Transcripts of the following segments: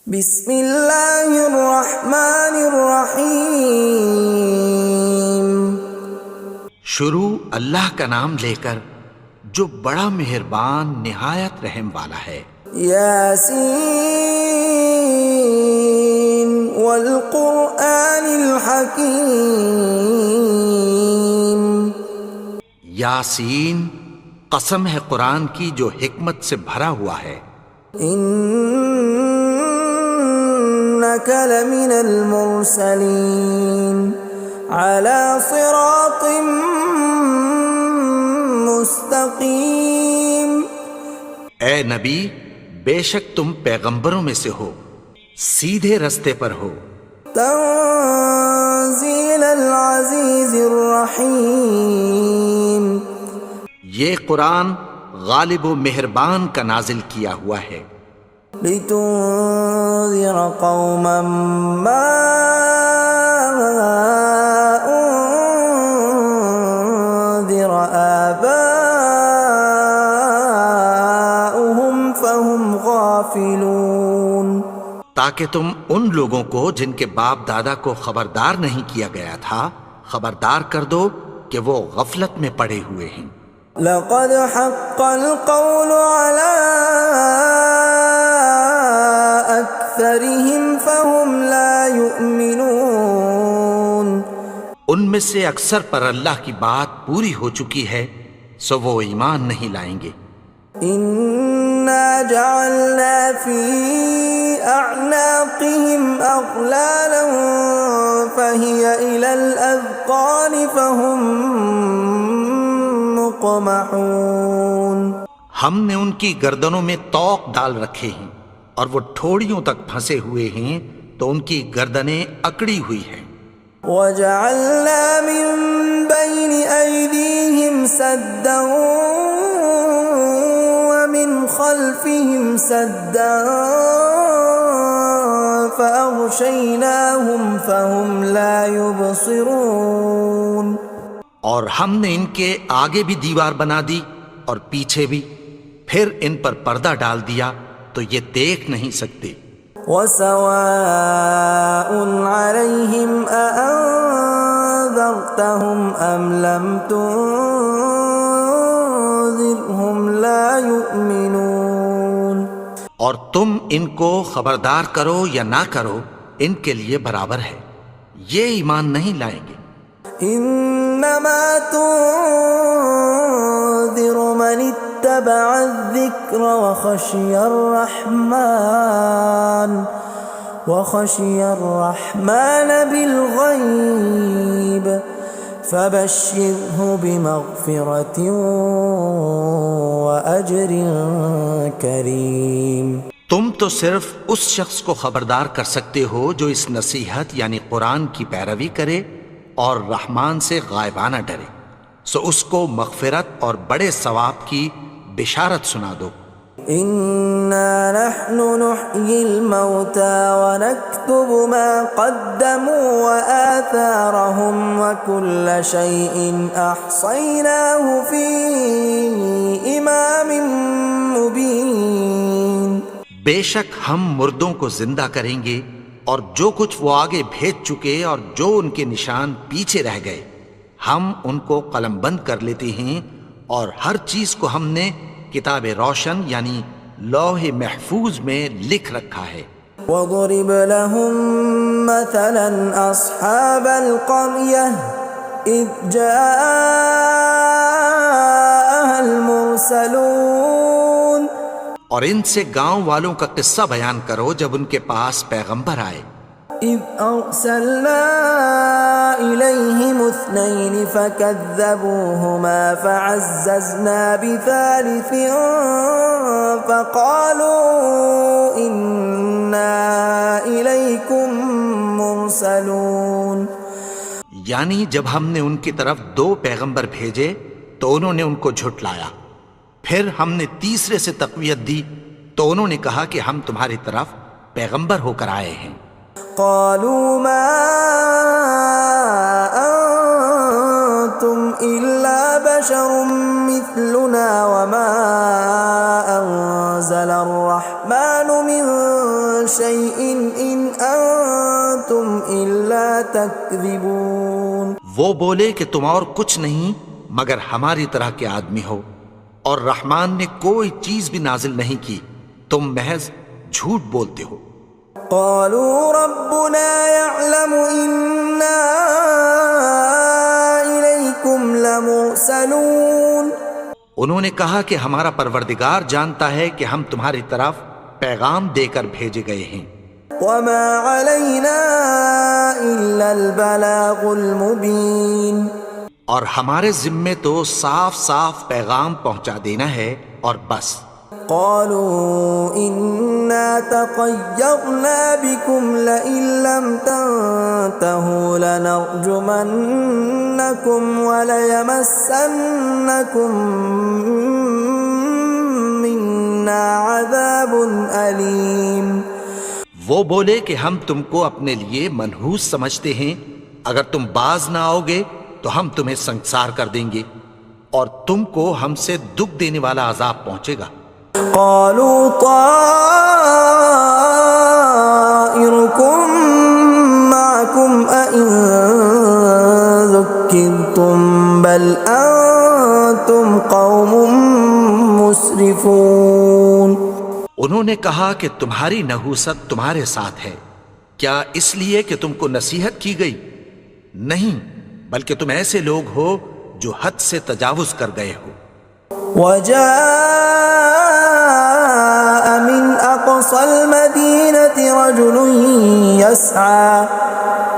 بسم اللہ الرحمن الرحیم۔ شروع اللہ کا نام لے کر جو بڑا مہربان نہایت رحم والا ہے۔ یاسین والقرآن الحکیم۔ یاسین، قسم ہے قرآن کی جو حکمت سے بھرا ہوا ہے۔ انک لمن المرسلین علی صراط مستقیم۔ اے نبی، بے شک تم پیغمبروں میں سے ہو، سیدھے رستے پر ہو۔ تنزیل العزیز الرحیم۔ یہ قرآن غالب و مہربان کا نازل کیا ہوا ہے۔ لتنذر قوما ما انذر آباؤهم فهم غافلون۔ تاکہ تم ان لوگوں کو جن کے باپ دادا کو خبردار نہیں کیا گیا تھا خبردار کر دو کہ وہ غفلت میں پڑے ہوئے ہیں۔ لقد حق القول على أكثرهم فهم لا يؤمنون۔ ان میں سے اکثر پر اللہ کی بات پوری ہو چکی ہے سو وہ ایمان نہیں لائیں گے۔ إنا جعلنا في أعناقهم أغلالا فهي إلى الأذقان فهم مقمحون۔ ہم نے ان کی گردنوں میں طوق ڈال رکھے ہیں اور وہ ٹھوڑیوں تک پھنسے ہوئے ہیں تو ان کی گردنیں اکڑی ہوئی ہیں۔ وَجَعَلْنَا مِن بَيْنِ أَيْدِيهِمْ سَدًّا وَمِنْ خَلْفِهِمْ سَدًّا فَأَغْشَيْنَاهُمْ فَهُمْ لَا يُبْصِرُونَ۔ اور ہم نے ان کے آگے بھی دیوار بنا دی اور پیچھے بھی، پھر ان پر پردہ ڈال دیا تو یہ دیکھ نہیں سکتے۔ وَسَوَاءٌ عَلَيْهِمْ أَأَنذَرْتَهُمْ أَمْ لَمْ تُنذِرْهُمْ لَا يُؤْمِنُونَ۔ اور تم ان کو خبردار کرو یا نہ کرو ان کے لیے برابر ہے، یہ ایمان نہیں لائیں گے۔ انما تنذر من اتبع الذکر وخشی الرحمن بالغیب فبشرہ بمغفرۃ واجر کریم۔ تم تو صرف اس شخص کو خبردار کر سکتے ہو جو اس نصیحت یعنی قرآن کی پیروی کرے اور رحمان سے غائبانہ ڈرے، سو اس کو مغفرت اور بڑے ثواب کی بشارت سنا دو۔ اِنَّا نَحْنُ نُحْيِي الْمَوْتَى وَنَكْتُبُ مَا قَدَّمُوا وَآثَارَهُمْ وَكُلَّ شَيْءٍ أَحْصَيْنَاهُ فِي إِمَامٍ مُبِينٍ۔ بے شک ہم مردوں کو زندہ کریں گے اور جو کچھ وہ آگے بھیج چکے اور جو ان کے نشان پیچھے رہ گئے ہم ان کو قلم بند کر لیتے ہیں، اور ہر چیز کو ہم نے کتاب روشن یعنی لوح محفوظ میں لکھ رکھا ہے۔ وَضُرِبْ لَهُم مَّثَلًا أَصْحَابَ الْقَرْيَةِ إِذْ جَاءَهَا الْمُرْسَلُونَ۔ اور ان سے گاؤں والوں کا قصہ بیان کرو جب ان کے پاس پیغمبر آئے۔ إِذْ أَرْسَلْنَا إِلَيْهِمُ اثْنَيْنِ فَكَذَّبُوهُمَا فَعَزَّزْنَا بِثَالِثٍ فَقَالُوا إِنَّا إِلَيْكُمْ مُرْسَلُونَ۔ یعنی جب ہم نے ان کی طرف دو پیغمبر بھیجے تو انہوں نے ان کو جھٹلایا، پھر ہم نے تیسرے سے تقویت دی تو انہوں نے کہا کہ ہم تمہاری طرف پیغمبر ہو کر آئے ہیں۔ قالوا ما انتم الا بشر مثلنا وما انزل الرحمن من شيء إن أنتم إلا تكذبون. وہ بولے کہ تم اور کچھ نہیں مگر ہماری طرح کے آدمی ہو، اور رحمان نے کوئی چیز بھی نازل نہیں کی، تم محض جھوٹ بولتے ہو. قالوا ربنا يعلم إنا إليكم لمرسلون. انہوں نے کہا کہ ہمارا پروردگار جانتا ہے کہ ہم تمہاری طرف پیغام دے کر بھیجے گئے ہیں. وما علينا إلا البلاغ المبين. اور ہمارے ذمے تو صاف صاف پیغام پہنچا دینا ہے اور بس. قالوا إنا تطيرنا بكم لئن لم تنتهوا لنرجمنكم وليمسنكم منا عذاب أليم. وہ بولے کہ ہم تم کو اپنے لیے منحوس سمجھتے ہیں، اگر تم باز نہ آؤ گے تو ہم تمہیں سنسار کر دیں گے اور تم کو ہم سے دکھ دینے والا عذاب پہنچے گا. قالوا طائركم معكم أئن ذكرتم بل أنتم قوم مسرفون. انہوں نے کہا کہ تمہاری نحوست تمہارے ساتھ ہے، کیا اس لیے کہ تم کو نصیحت کی گئی؟ نہیں، بلکہ تم ایسے لوگ ہو جو حد سے تجاوز کر گئے ہو. وجاء من أقصى المدينة رجل يسعى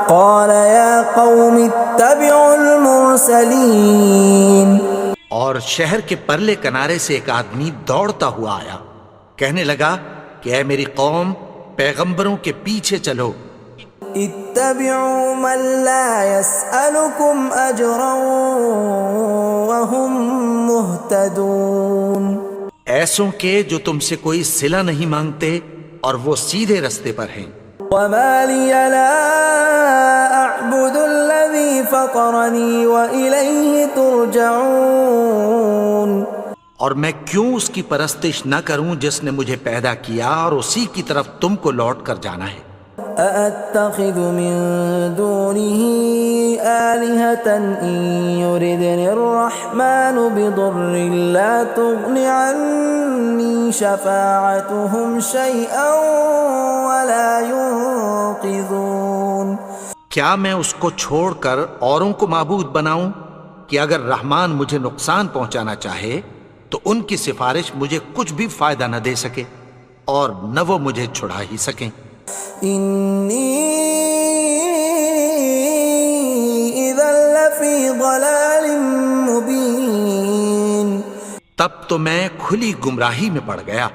قال يا قوم اتبعوا المرسلين. اور شہر کے پرلے کنارے سے ایک آدمی دوڑتا ہوا آیا، کہنے لگا کہ اے میری قوم، پیغمبروں کے پیچھے چلو. اتبعوا من لا يسألكم أجرا وهم مهتدون. ایسوں کے جو تم سے کوئی صلہ نہیں مانگتے اور وہ سیدھے رستے پر ہیں. وما لي لا أعبد الذي فطرني وإليه ترجعون. اور میں کیوں اس کی پرستش نہ کروں جس نے مجھے پیدا کیا اور اسی کی طرف تم کو لوٹ کر جانا ہے. أأتخذ من دونه آلهة إن يردني الرحمن بضر لا تغن عني شفاعتهم شيئا ولا ينقذون. کیا میں اس کو چھوڑ کر اوروں کو معبود بناؤں کہ اگر رحمان مجھے نقصان پہنچانا چاہے تو ان کی سفارش مجھے کچھ بھی فائدہ نہ دے سکے اور نہ وہ مجھے چھڑا ہی سکیں. إني إذا لفي ضلال مبين. تب تو میں کھلی گمراہی میں پڑ گیا.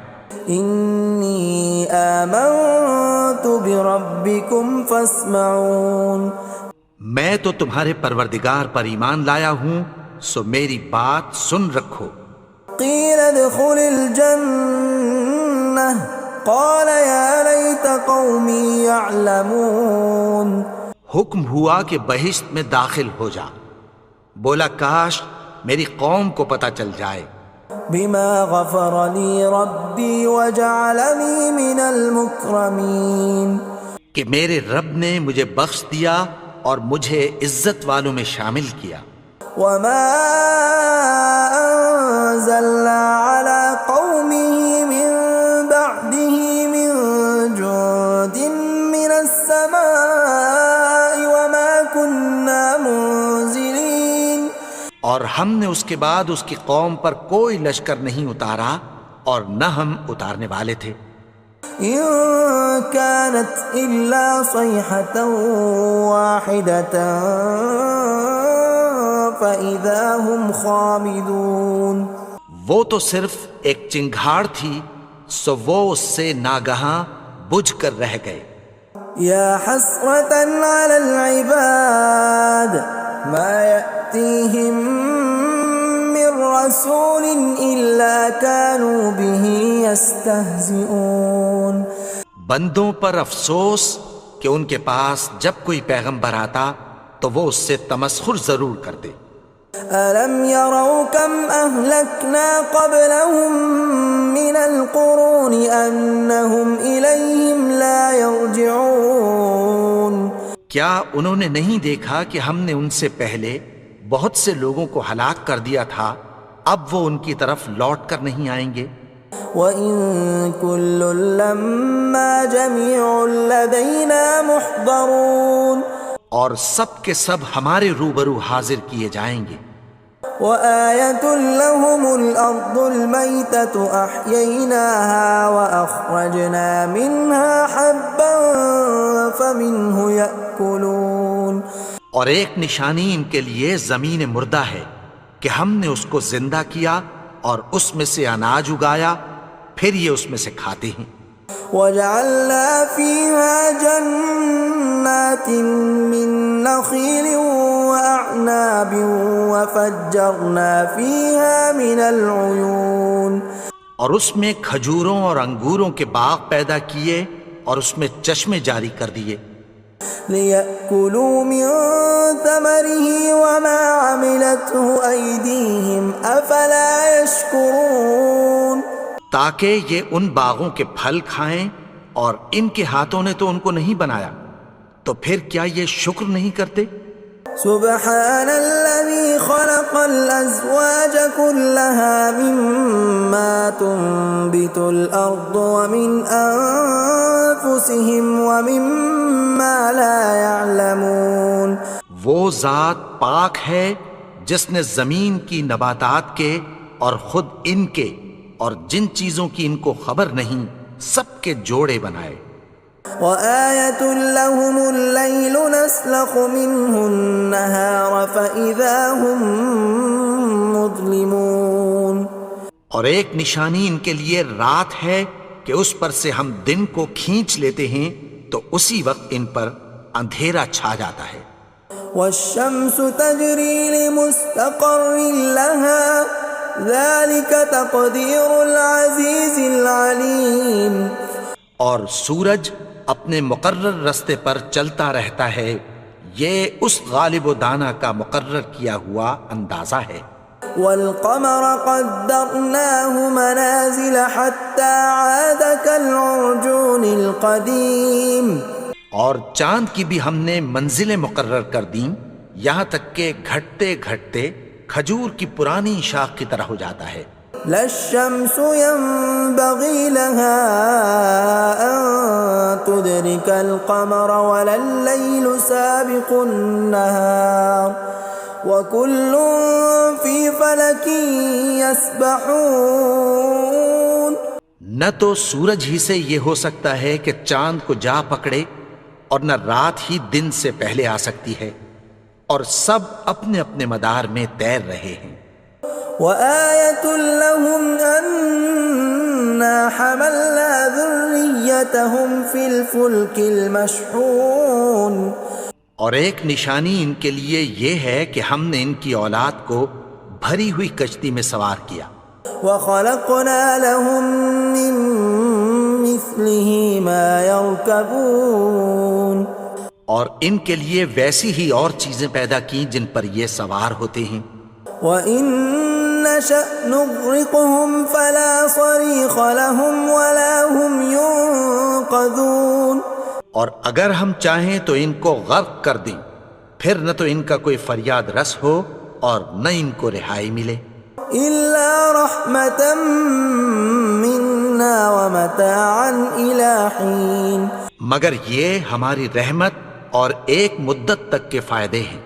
إني آمنت بربكم فاسمعون. میں تو تمہارے پروردگار پر ایمان لایا ہوں، سو میری بات سن رکھو. قيل ادخل الجنة قال يا ليت قومي يعلمون. حکم ہوا کہ بہشت میں داخل ہو جا. بولا کاش میری قوم کو پتہ چل جائے. بما غفر لي ربي وجعلني من المكرمين. کہ میرے رب نے مجھے بخش دیا اور مجھے عزت والوں میں شامل کیا. وما أنزلنا على قومه من بعده من جند من السماء وما كنا منزلين. اور ہم نے اس کے بعد اس کی قوم پر کوئی لشکر نہیں اتارا اور نہ ہم اتارنے والے تھے. إن كانت إلا صيحة واحدة فإذا هم خامدون. وہ تو صرف ایک چنگھاڑ تھی، سو وہ اس سے ناگہاں بجھ کر رہ گئے. يا حسرة على العباد ما يأتيهم من رسول إلا كانوا به يستهزئون. بندوں پر افسوس کہ ان کے پاس جب کوئی پیغمبر آتا تو وہ اس سے تمسخر ضرور کرتے. ألم يروا كم أهلكنا قبلهم من القرون أنهم إليهم لا يرجعون کیا انہوں نے نہیں دیکھا کہ ہم نے ان سے پہلے بہت سے لوگوں کو ہلاک کر دیا تھا، اب وہ ان کی طرف لوٹ کر نہیں آئیں گے؟ وَإِن كُلٌّ لَّمَّا جَمِيعٌ لَّدَيْنَا مُحْضَرُونَ اور سب کے سب ہمارے روبرو حاضر کیے جائیں گے۔ وَآيَةٌ لَّهُمُ الْأَرْضُ الْمَيْتَةُ أَحْيَيْنَاهَا وَأَخْرَجْنَا مِنْهَا حَبًّا فَمِنْهُ يَأْكُلُونَ اور ایک نشانی ان کے لیے زمین مردہ ہے کہ ہم نے اس کو زندہ کیا اور اس میں سے اناج اگایا، پھر یہ اس میں سے کھاتے ہیں۔ وَجَعَلْنَا فِيهَا جَنَّاتٍ مِّن نَّخِيلٍ وَأَعْنَابٍ وَفَجَّرْنَا فِيهَا مِنَ الْعُيُونِ اور اس میں کھجوروں اور انگوروں کے باغ پیدا کیے اور اس میں چشمے جاری کر دیے، لِيَأْكُلُوا مِن ثَمَرِهِ وَمَا عَمِلَتْهُ أَيْدِيهِمْ أَفَلَا يَشْكُرُونَ تاکہ یہ ان باغوں کے پھل کھائیں، اور ان کے ہاتھوں نے تو ان کو نہیں بنایا، تو پھر کیا یہ شکر نہیں کرتے؟ سبحان الذي خلق الأزواج كلها مما تنبت الأرض ومن أنفسهم ومما لا يعلمون وہ ذات پاک ہے جس نے زمین کی نباتات کے اور خود ان کے اور جن چیزوں کی ان کو خبر نہیں سب کے جوڑے بنائے۔ وَآيَةٌ لَّهُمُ اللَّيْلُ نَسْلَخُ مِنْهُ النَّهَارَ فَإِذَا هُم مُظْلِمُونَ اور ایک نشانی ان کے لیے رات ہے کہ اس پر سے ہم دن کو کھینچ لیتے ہیں تو اسی وقت ان پر اندھیرا چھا جاتا ہے۔ وَالشَّمْسُ تَجْرِي لِمُسْتَقَرٍّ لَّهَا ذَلِكَ تَقْدِيرُ الْعَزِيزِ الْعَلِيمِ اور سورج اپنے مقرر رستے پر چلتا رہتا ہے، یہ اس غالب و دانا کا مقرر کیا ہوا اندازہ ہے۔ وَالْقَمَرَ قَدَّرْنَاهُ مَنَازِلَ حَتَّى عَادَ كَالْعُرْجُونِ الْقَدِيمِ اور چاند کی بھی ہم نے منزلیں مقرر کر دیں، یہاں تک کہ گھٹتے گھٹتے کھجور کی پرانی شاخ کی طرح ہو جاتا ہے۔ لا الشمس ينبغي لها أن تدرك القمر ولا الليل سابق النهار وكل في فلك يسبحون نہ تو سورج ہی سے یہ ہو سکتا ہے کہ چاند کو جا پکڑے، اور نہ رات ہی دن سے پہلے آ سکتی ہے، اور سب اپنے اپنے مدار میں تیر رہے ہیں۔ وَآيَةٌ لَّهُمْ أَنَّا حَمَلْنَا ذُرِّيَّتَهُمْ فِي الْفُلْكِ الْمَشْحُونِ اور ایک نشانی ان کے لیے یہ ہے کہ ہم نے ان کی اولاد کو بھری ہوئی کشتی میں سوار کیا۔ وَخَلَقْنَا لَهُم مِّن مِّثْلِهِ مَا يَرْكَبُونَ اور ان کے لیے ویسی ہی اور چیزیں پیدا کی جن پر یہ سوار ہوتے ہیں۔ وَإِن نَّشَأْ نُغْرِقْهُمْ فَلَا صَرِيخَ لَهُمْ وَلَا هُمْ يُنقَذُونَ اور اگر ہم چاہیں تو ان کو غرق کر دیں، پھر نہ تو ان کا کوئی فریاد رس ہو اور نہ ان کو رہائی ملے۔ إِلَّا رَحْمَةً مِّنَّا وَمَتَاعًا إِلَىٰ حِينٍ مگر یہ ہماری رحمت اور ایک مدت تک کے فائدے ہیں۔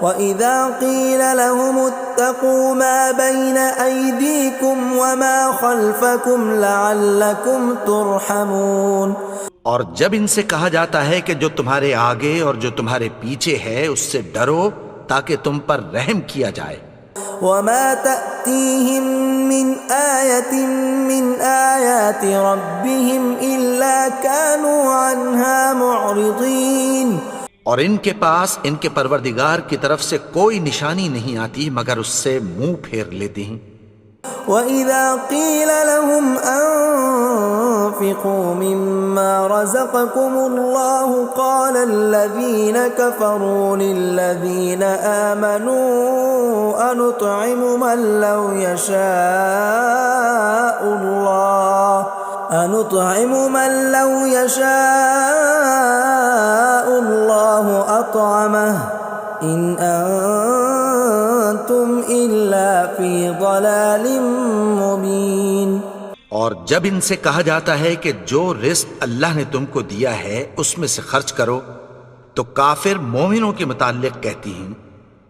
وَإِذَا قِيلَ لَهُمُ اتَّقُوا مَا بَيْنَ أَيْدِيكُمْ وَمَا خَلْفَكُمْ لَعَلَّكُمْ تُرْحَمُونَ اور جب ان سے کہا جاتا ہے کہ جو تمہارے آگے اور جو تمہارے پیچھے ہے اس سے ڈرو تاکہ تم پر رحم کیا جائے۔ وَمَا تَأْتِيهِم مِّنْ آيَةٍ مِّنْ آيَاتِ رَبِّهِمْ إِلَّا كَانُوا عَنْهَا مُعْرِضِينَ اور ان کے پاس ان کے پروردگار کی طرف سے کوئی نشانی نہیں آتی مگر اس سے منہ پھیر لیتے ہیں۔ وَإِذَا قِيلَ لَهُمْ وأنفقوا مما رزقكم الله قال الذين كفروا للذين آمنوا أنطعم من لو يشاء الله أطعمه إن أنتم إلا في ضلال مبين۔ اور جب ان سے کہا جاتا ہے کہ جو رزق اللہ نے تم کو دیا ہے اس میں سے خرچ کرو، تو کافر مومنوں کے متعلق کہتی ہیں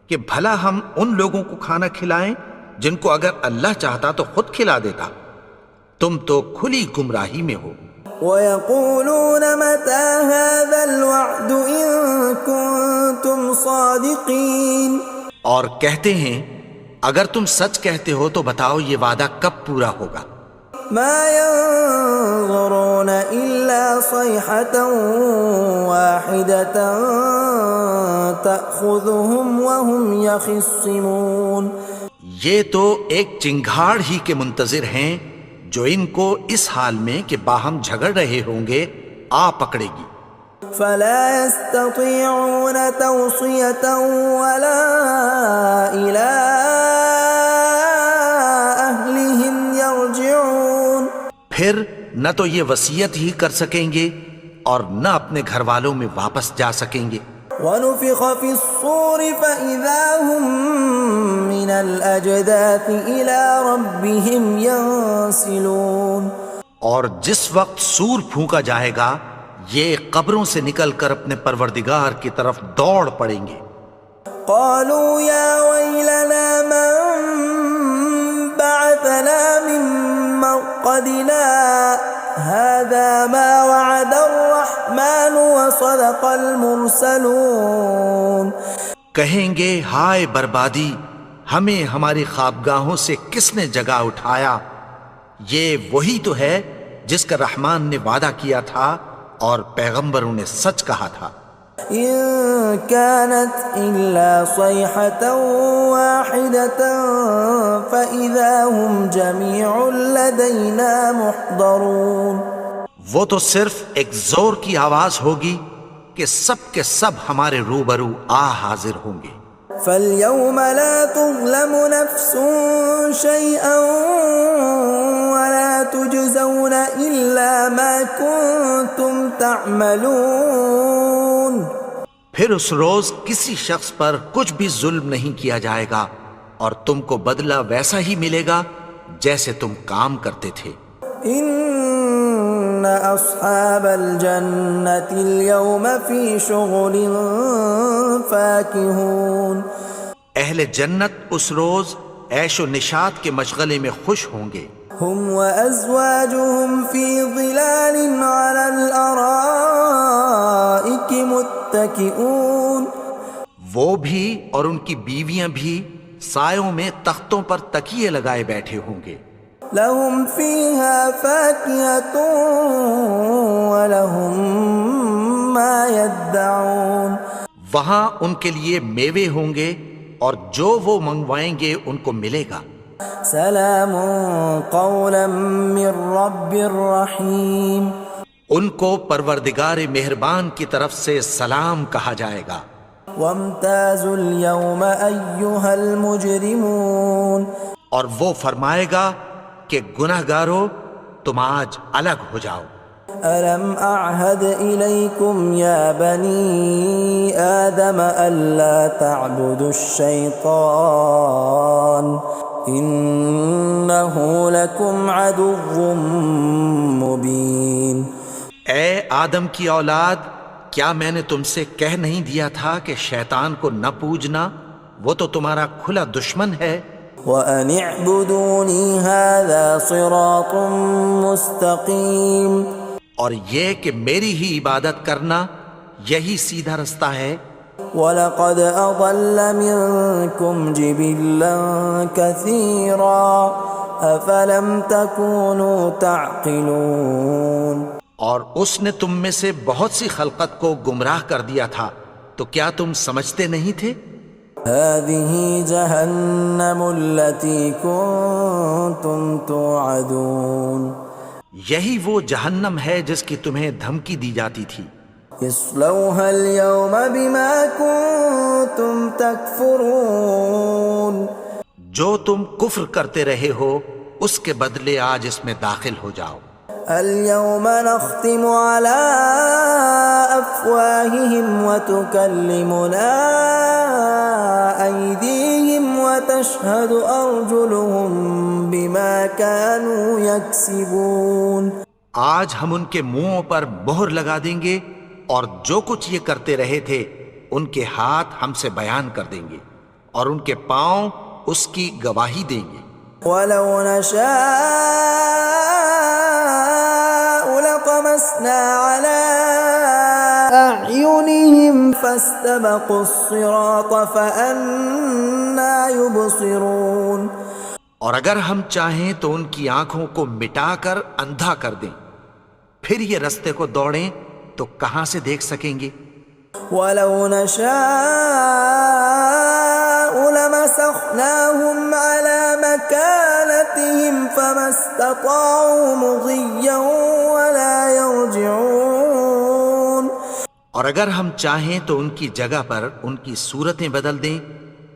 کہ بھلا ہم ان لوگوں کو کھانا کھلائیں جن کو اگر اللہ چاہتا تو خود کھلا دیتا، تم تو کھلی گمراہی میں ہو۔ وَيَقُولُونَ مَتَى هَذَا الْوَعْدُ إِن كُنتُمْ صَادِقِينَ، اور کہتے ہیں اگر تم سچ کہتے ہو تو بتاؤ یہ وعدہ کب پورا ہوگا۔ مَا يَنظُرُونَ إِلَّا صَيْحَةً وَاحِدَةً تَأْخُذُهُمْ وَهُمْ يَخِصِّمُونَ، یہ تو ایک چنگھاڑ ہی کے منتظر ہیں جو ان کو اس حال میں کہ باہم جھگڑ رہے ہوں گے آ پکڑے گی۔ فَلَا يَسْتَطِيعُونَ تَوْصِيَةً وَلَا إِلَىٰ أَهْلِهِمْ يَرْجِعُونَ، پھر نہ تو یہ وصیت ہی کر سکیں گے اور نہ اپنے گھر والوں میں واپس جا سکیں گے۔ وَنُفِخَ فِي الصُّورِ فَإِذَا هُم مِّنَ الْأَجْدَاثِ إِلَىٰ رَبِّهِمْ يَنسِلُونَ، اور جس وقت سور پھونکا جائے گا یہ قبروں سے نکل کر اپنے پروردگار کی طرف دوڑ پڑیں گے۔ قَالُوا يَا وَيْلَنَا مَن بَعَثَنَا مِن مَّرْقَدِنَا هَٰذَا مَا وَعَدَ الرَّحْمَٰنُ وَصَدَقَ الْمُرْسَلُونَ، کہیں گے ہائے بربادی، ہمیں ہماری خوابگاہوں سے کس نے جگا اٹھایا، یہ وہی تو ہے جس کا رحمان نے وعدہ کیا تھا اور پیغمبروں نے سچ کہا تھا۔ إِن كَانَتْ إِلَّا صَيْحَةً وَاحِدَةً فَإِذَا هُمْ جَمِيعٌ لَدَيْنَا مُحْضَرُونَ، وہ تو صرف ایک زور کی آواز ہوگی کہ سب کے سب ہمارے روبرو آ حاضر ہوں گے۔ فَالْيَوْمَ لَا تُظْلَمُ نَفْسٌ شَيْئًا وَلَا تُجْزَوْنَ إِلَّا مَا كُنتُمْ تَعْمَلُونَ، پھر اس روز کسی شخص پر کچھ بھی ظلم نہیں کیا جائے گا اور تم کو بدلہ ویسا ہی ملے گا جیسے تم کام کرتے تھے۔ إِنَّ أَصْحَابَ الْجَنَّةِ الْيَوْمَ فِي شُغُلٍ فَاكِهُونَ، اہل جنت اس روز عیش و نشاط کے مشغلے میں خوش ہوں گے۔ هُمْ وَأَزْوَاجُهُمْ فِي ظِلَالٍ عَلَى الْأَرَائِكِ مُتَّكِئُونَ، وہ بھی اور ان کی بیویاں بھی سایوں میں تختوں پر تکیے لگائے بیٹھے ہوں گے۔ لَهُمْ فِيهَا فَاكِهَةٌ وَلَهُمْ مَا يَدَّعُونَ، وہاں ان کے لیے میوے ہوں گے اور جو وہ منگوائیں گے ان کو ملے گا۔ سلام قولا من رب رحیم، ان کو پروردگار مہربان کی طرف سے سلام کہا جائے گا۔ وامتازوا اليوم ایھا المجرمون، اور وہ فرمائے گا کہ گنہگارو تم آج الگ ہو جاؤ۔ ألم أعهد إليكم يا بني آدم ألا تعبدوا الشيطان إنه لكم عدو مبين۔ اے آدم کی اولاد، کیا میں نے تم سے کہہ نہیں دیا تھا کہ شیطان کو نہ پوجنا، وہ تو تمہارا کھلا دشمن ہے۔ وَأَنِ اعْبُدُونِي هَذَا صِرَاطٌ مُسْتَقِيمٌ، اور یہ کہ میری ہی عبادت کرنا یہی سیدھا رستہ ہے۔ وَلَقَدْ أَضَلَّ مِنكُمْ جِبِلًّا كَثِيرًا أَفَلَمْ تَكُونُوا تَعْقِلُونَ، اور اس نے تم میں سے بہت سی خلقت کو گمراہ کر دیا تھا، تو کیا تم سمجھتے نہیں تھے؟ هَذِهِ جَهَنَّمُ الَّتِي كُنتُمْ تُوعَدُونَ، یہی وہ جہنم ہے جس کی تمہیں دھمکی دی جاتی تھی. اصلوها اليوم بما كنتم تكفرون. جو تم کفر کرتے رہے ہو اس کے بدلے آج اس میں داخل ہو جاؤ. اليوم نختم على أفواههم وتكلمنا أيديهم وتشهد أرجلهم بما كانوا يكسبون. آج ہم ان کے منہوں پر مہر لگا دیں گے اور جو کچھ یہ کرتے رہے تھے ان کے ہاتھ ہم سے بیان کر دیں گے اور ان کے پاؤں اس کی گواہی دیں گے. ولو نشاء لطمسنا على أعينهم فاستبقوا الصراط فأنى يبصرون. اور اگر ہم چاہیں تو ان کی آنکھوں کو مٹا کر اندھا کر دیں، پھر یہ رستے کو دوڑیں تو کہاں سے دیکھ سکیں گے. ولو نشاء لمسخناهم على مكانتهم فما استطاعوا مضيا ولا يرجعون. اور اگر ہم چاہیں تو ان کی جگہ پر ان کی صورتیں بدل دیں،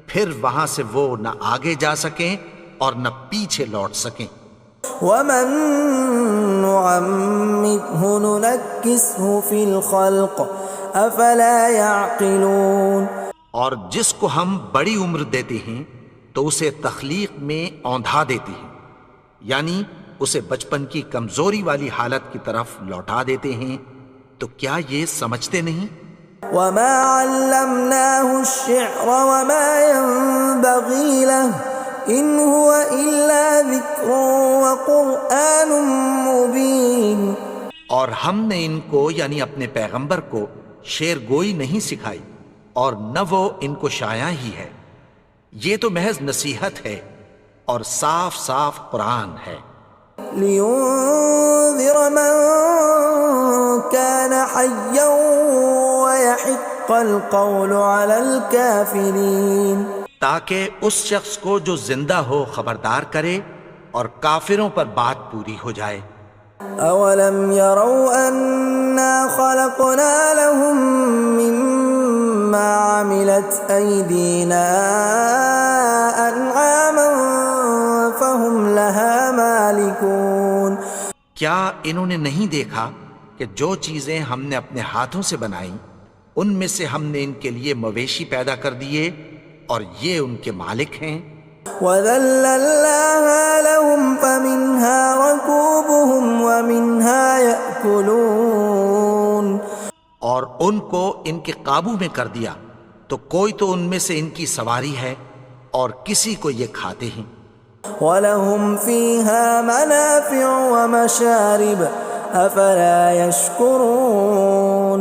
پھر وہاں سے وہ نہ آگے جا سکیں اور نہ پیچھے لوٹ سکیں. ومن نعمره ننكسه في الخلق افلا يعقلون. اور جس کو ہم بڑی عمر دیتے ہیں تو اسے تخلیق میں اوندھا دیتے ہیں، یعنی اسے بچپن کی کمزوری والی حالت کی طرف لوٹا دیتے ہیں. تو کیا یہ سمجھتے نہیں؟ وما علمناه الشعر وما ينبغي له ان هو الا ذکر وقرآن مبین. اور ہم نے ان کو یعنی اپنے پیغمبر کو شعر گوئی نہیں سکھائی اور نہ وہ ان کو شایع ہی ہے، یہ تو محض نصیحت ہے اور صاف صاف قرآن ہے. لينذر من كان حيا ويحق القول على الكافرين. تاکہ اس شخص کو جو زندہ ہو خبردار کرے اور کافروں پر بات پوری ہو جائے. اولم يروا انا خلقنا لهم مما عملت ايدينا انعاما فهم لها مالكون. کیا انہوں نے نہیں دیکھا کہ جو چیزیں ہم نے اپنے ہاتھوں سے بنائیں ان میں سے ہم نے ان کے لیے مویشی پیدا کر دیے اور یہ ان کے مالک ہیں. وَذَلَّلْنَاهَا لَهُمْ فَمِنْهَا رَكُوبُهُمْ وَمِنْهَا يَأْكُلُونَ. اور ان کو ان کے قابو میں کر دیا تو کوئی تو ان میں سے ان کی سواری ہے اور کسی کو یہ کھاتے ہیں. وَلَهُمْ فِيهَا مَنَافِعُ وَمَشَارِبُ أَفَلَا يَشْكُرُونَ.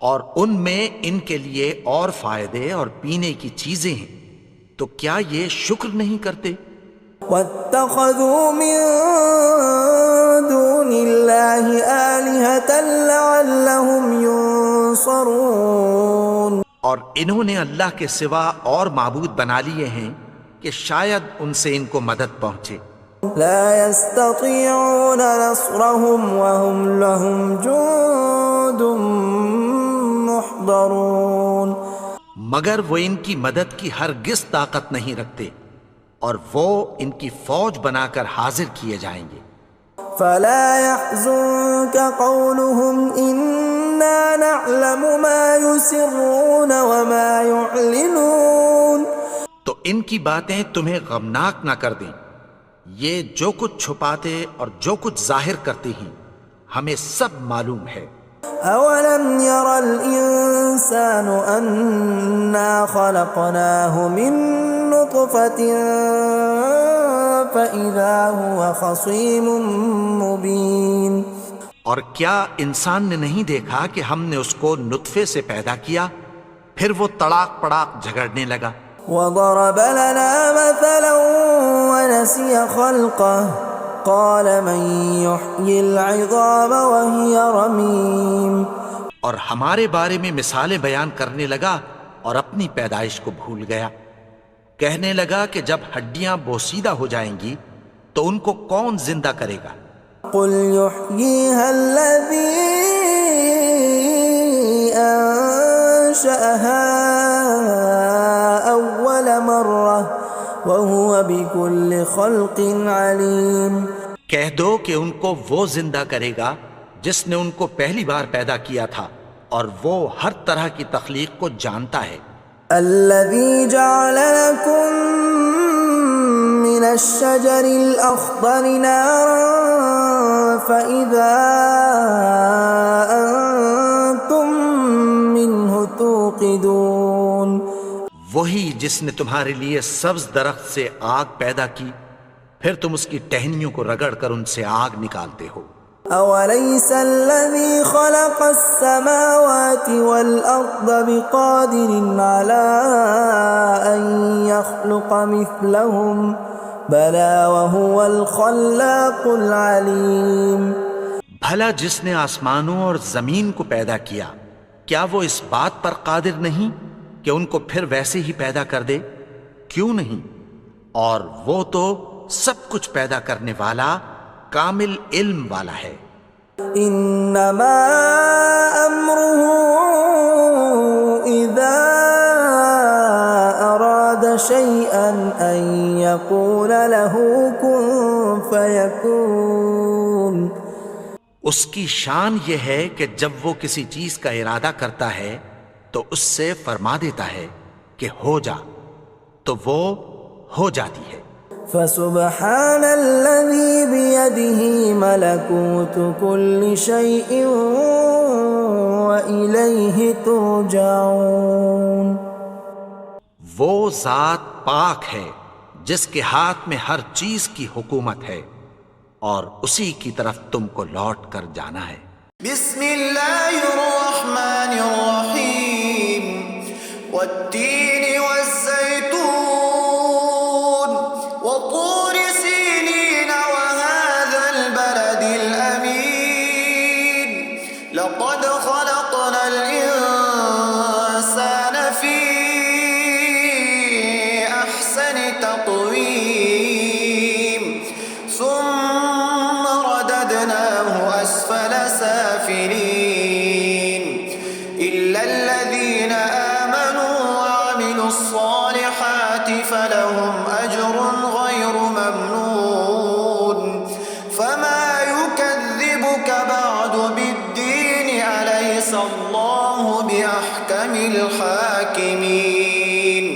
اور ان میں ان کے لیے اور فائدے اور پینے کی چیزیں ہیں، تو کیا یہ شکر نہیں کرتے؟ وَاتَّخَذُوا مِن دُونِ اللَّهِ آلِهَةً لَعَلَّهُمْ يُنصَرُونَ. اور انہوں نے اللہ کے سوا اور معبود بنا لیے ہیں کہ شاید ان سے ان کو مدد پہنچے. لا يستطيعون نصرهم وهم لهم جند محضرون. مگر وہ ان کی مدد کی ہرگز طاقت نہیں رکھتے اور وہ ان کی فوج بنا کر حاضر کیے جائیں گے. فلا يحزنك قولهم إنا نعلم ما يسرون وما يعلنون. تو ان کی باتیں تمہیں غمناک نہ کر دیں، یہ جو کچھ چھپاتے اور جو کچھ ظاہر کرتے ہیں ہمیں سب معلوم ہے. أولم ير الإنسان أنا خلقناه من نطفة فإذا هو خصيم مبين. اور کیا انسان نے نہیں دیکھا کہ ہم نے اس کو نطفے سے پیدا کیا پھر وہ تڑاک پڑاک جھگڑنے لگا. وضرب لنا مثلا ونسي خلقه قال من يحيي العظام وهي رميم. اور ہمارے بارے میں مثالیں بیان کرنے لگا اور اپنی پیدائش کو بھول گیا. کہنے لگا کہ جب ہڈیاں بوسیدہ ہو جائیں گی تو ان کو کون زندہ کرے گا قل يحييها الذي أنشأها أول مرة وهو بكل خلق عليم. کہہ دو کہ ان کو وہ زندہ کرے گا جس نے ان کو پہلی بار پیدا کیا تھا اور وہ ہر طرح کی تخلیق کو جانتا ہے. الذي جعل لكم من الشجر الأخضر نارا فإذا أنتم منه توقدون. وہی جس نے تمہارے لیے سبز درخت سے آگ پیدا کی پھر تم اس کی ٹہنیوں کو رگڑ کر ان سے آگ نکالتے ہو. أوليس الذي خلق السماوات والأرض بقادر على أن يخلق مثلهم بلى وهو الخلاق العليم. بھلا جس نے آسمانوں اور زمین کو پیدا کیا کیا وہ اس بات پر قادر نہیں کہ ان کو پھر ویسے ہی پیدا کر دے؟ کیوں نہیں؟ اور وہ تو سب کچھ پیدا کرنے والا کامل علم والا ہے. انما امره اذا اراد شيئا ان يقول له كن فيكون. اس کی شان یہ ہے کہ جب وہ کسی چیز کا ارادہ کرتا ہے تو اس سے فرما دیتا ہے کہ ہو جا تو وہ ہو جاتی ہے. فسبحان الذي بيده ملكوت كل شيء وإليه ترجعون. وہ ذات پاک ہے جس کے ہاتھ میں ہر چیز کی حکومت ہے اور اسی کی طرف تم کو لوٹ کر جانا ہے. بسم اللہ الرحمن الرحیم والتین والزیتون وطور سینین وهذا البلد الامین لقد خلقنا الانسان فی احسن تقویم ثم رددناه اسفل سافلين إلا الذين آمنوا وعملوا الصالحات فلهم أجر غير ممنون. فما يكذبك بعد بالدين أليس الله بأحكم الحاكمين.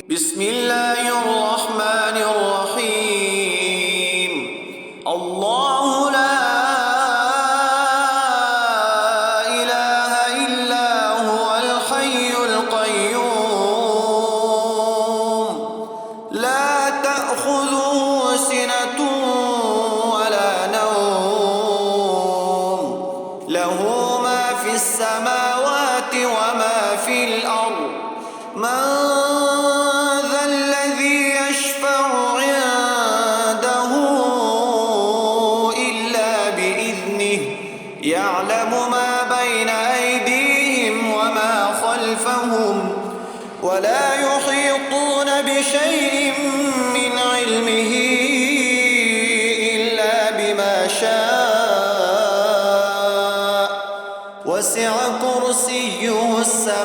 بسم الله الرحمن الرحيم الله لا السماوات وما في الأرض من ذا الذي يشفع عنده إلا بإذنه يعلم ما بين أيديهم وما خلفهم ولا يحيطون بشيء من علمه إلا بما شاء وسع كرسيه السماوات